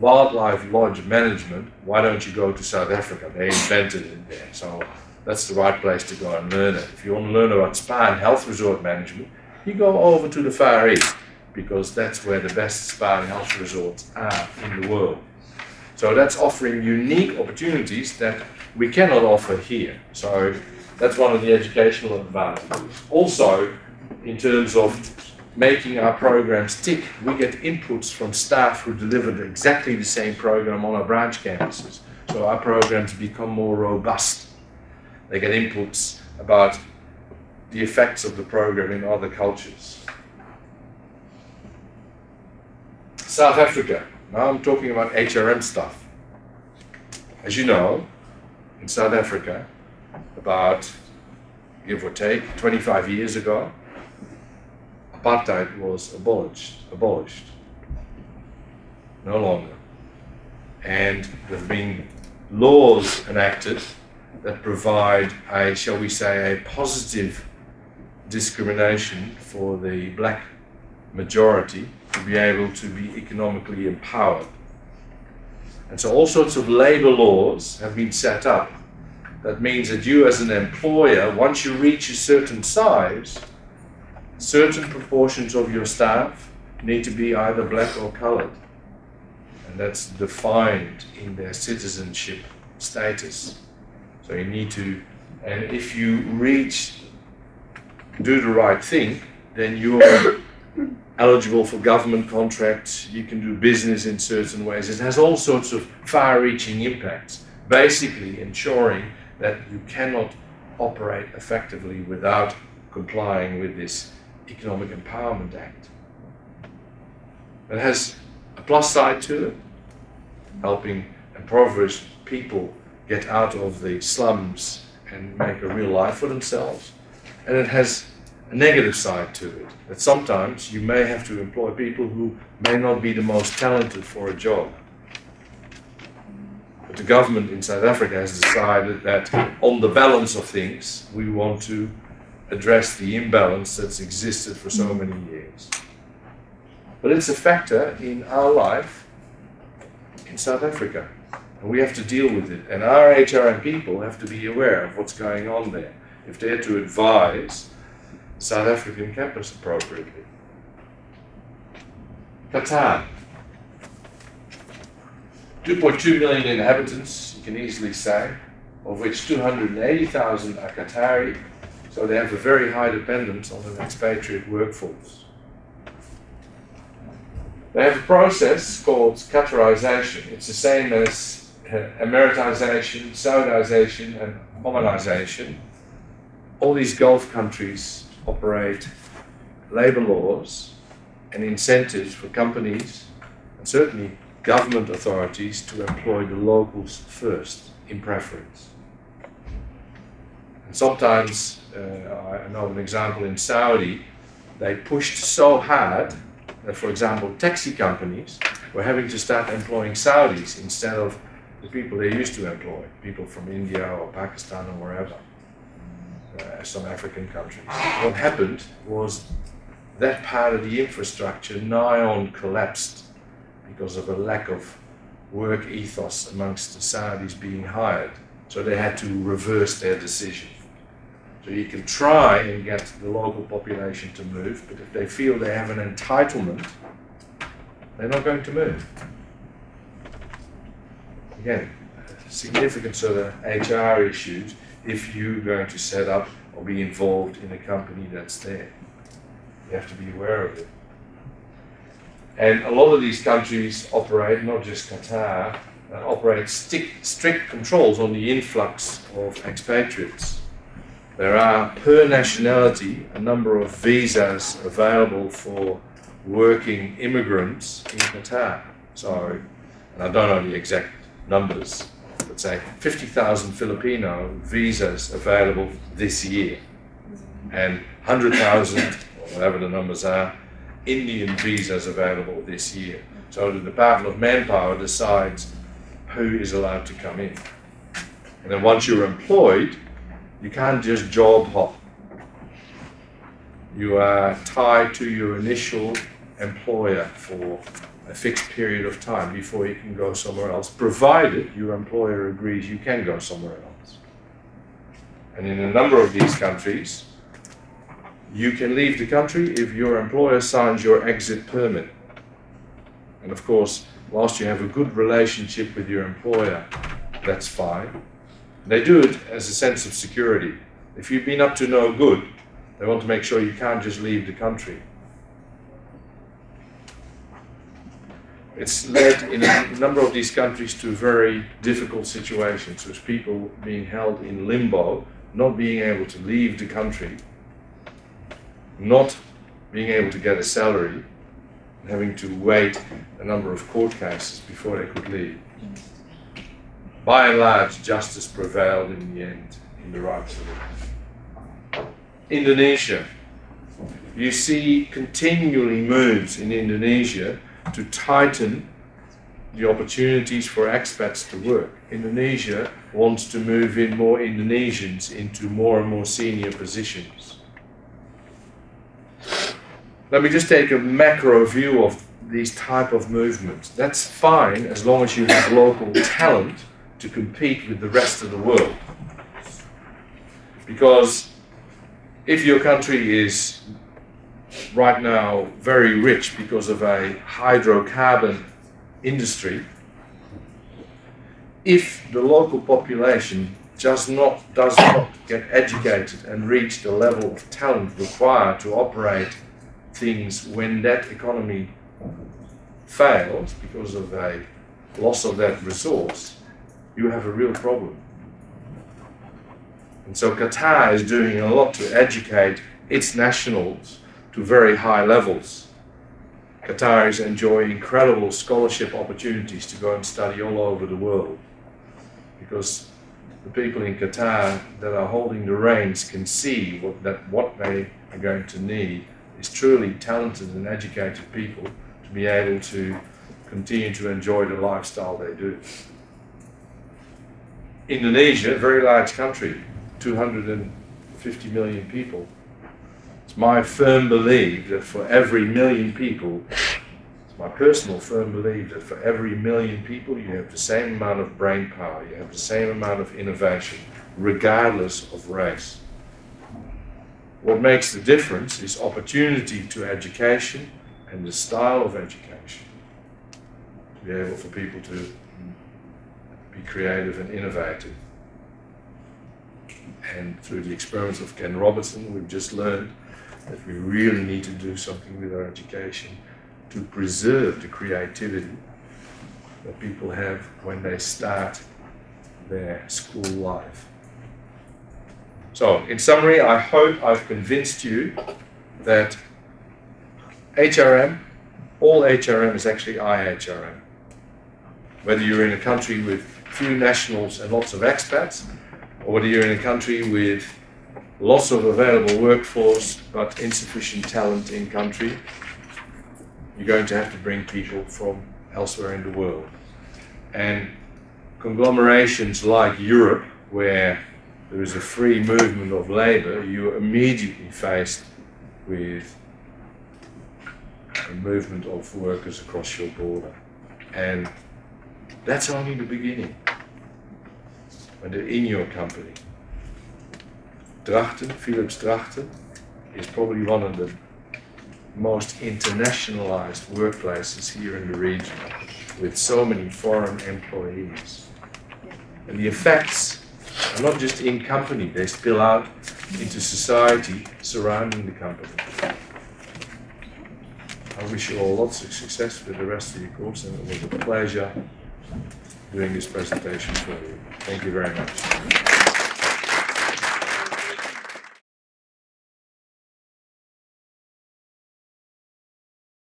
wildlife lodge management, why don't you go to South Africa? They invented it there. So that's the right place to go and learn it. If you want to learn about spa and health resort management, you go over to the Far East, because that's where the best spa and health resorts are in the world. So that's offering unique opportunities that we cannot offer here. So that's one of the educational advantages. Also, in terms of making our programs tick, we get inputs from staff who delivered exactly the same program on our branch campuses. So our programs become more robust. They get inputs about the effects of the program in other cultures. South Africa. Now I'm talking about HRM stuff. As you know, in South Africa, about, give or take, 25 years ago, apartheid was abolished. No longer. And there have been laws enacted that provide a, shall we say, a positive discrimination for the black majority to be able to be economically empowered. And so all sorts of labor laws have been set up. That means that you as an employer, once you reach a certain size, certain proportions of your staff need to be either black or colored. And that's defined in their citizenship status. So you need to, and if you do the right thing, then you're eligible for government contracts, you can do business in certain ways. It has all sorts of far-reaching impacts, basically ensuring that you cannot operate effectively without complying with this Economic Empowerment Act. It has a plus side to it, helping impoverished people get out of the slums and make a real life for themselves. And it has a negative side to it, that sometimes you may have to employ people who may not be the most talented for a job. But the government in South Africa has decided that on the balance of things, we want to address the imbalance that's existed for so many years. But it's a factor in our life in South Africa, and we have to deal with it. And our HRM people have to be aware of what's going on there, if they're to advise South African campus appropriately. Qatar. 2.2 million inhabitants, you can easily say, of which 280,000 are Qatari, so they have a very high dependence on an expatriate workforce. They have a process called Qatarization. It's the same as Emiratization, Saudization, and Omanization. All these Gulf countries operate labor laws and incentives for companies, and certainly government authorities, to employ the locals first, in preference. And sometimes, I know of an example in Saudi, they pushed so hard that, for example, taxi companies were having to start employing Saudis instead of the people they used to employ, people from India or Pakistan or wherever, some African countries. What happened was that part of the infrastructure nigh on collapsed because of a lack of work ethos amongst the Saudis being hired. So they had to reverse their decision. So you can try and get the local population to move, but if they feel they have an entitlement, they're not going to move. Again, significant sort of HR issues if you're going to set up or be involved in a company that's there. You have to be aware of it. And a lot of these countries operate, not just Qatar, operate strict controls on the influx of expatriates. There are, per nationality, a number of visas available for working immigrants in Qatar. So, and I don't know the exact numbers, but say 50,000 Filipino visas available this year, and 100,000, or whatever the numbers are, Indian visas available this year. So the Department of Manpower decides who is allowed to come in. And then once you're employed, you can't just job hop. You are tied to your initial employer for a fixed period of time before you can go somewhere else, provided your employer agrees you can go somewhere else. And in a number of these countries, you can leave the country if your employer signs your exit permit. And of course, whilst you have a good relationship with your employer, that's fine. They do it as a sense of security. If you've been up to no good, they want to make sure you can't just leave the country. It's led in a number of these countries to very difficult situations, with people being held in limbo, not being able to leave the country, not being able to get a salary, and having to wait a number of court cases before they could leave. By and large, justice prevailed in the end in the right solution. Indonesia. You see continually moves in Indonesia to tighten the opportunities for expats to work. Indonesia wants to move in more Indonesians into more and more senior positions. Let me just take a macro view of these type of movements. That's fine as long as you have local talent to compete with the rest of the world. Because if your country is right now very rich because of a hydrocarbon industry, if the local population does not get educated and reach the level of talent required to operate things when that economy fails because of a loss of that resource, you have a real problem. And so Qatar is doing a lot to educate its nationals to very high levels. Qataris enjoy incredible scholarship opportunities to go and study all over the world, because the people in Qatar that are holding the reins can see what they are going to need is truly talented and educated people to be able to continue to enjoy the lifestyle they do. Indonesia, a very large country, 250 million people. It's my firm belief that for every million people, it's my personal firm belief that for every million people you have the same amount of brain power, you have the same amount of innovation, regardless of race. What makes the difference is opportunity to education and the style of education. To be able for people to be creative and innovative. And through the experiments of Ken Robertson, we've just learned that we really need to do something with our education to preserve the creativity that people have when they start their school life. So, in summary, I hope I've convinced you that HRM, all HRM is actually IHRM. Whether you're in a country with few nationals and lots of expats, or whether you're in a country with lots of available workforce but insufficient talent in country, you're going to have to bring people from elsewhere in the world. And conglomerations like Europe, where there is a free movement of labor, you're immediately faced with a movement of workers across your border. And that's only the beginning. When they're in your company. Drachten, Philips Drachten, is probably one of the most internationalized workplaces here in the region, with so many foreign employees. And the effects are not just in company, they spill out into society surrounding the company. I wish you all lots of success with the rest of your course, and it was a pleasure doing this presentation for you. Thank you very much.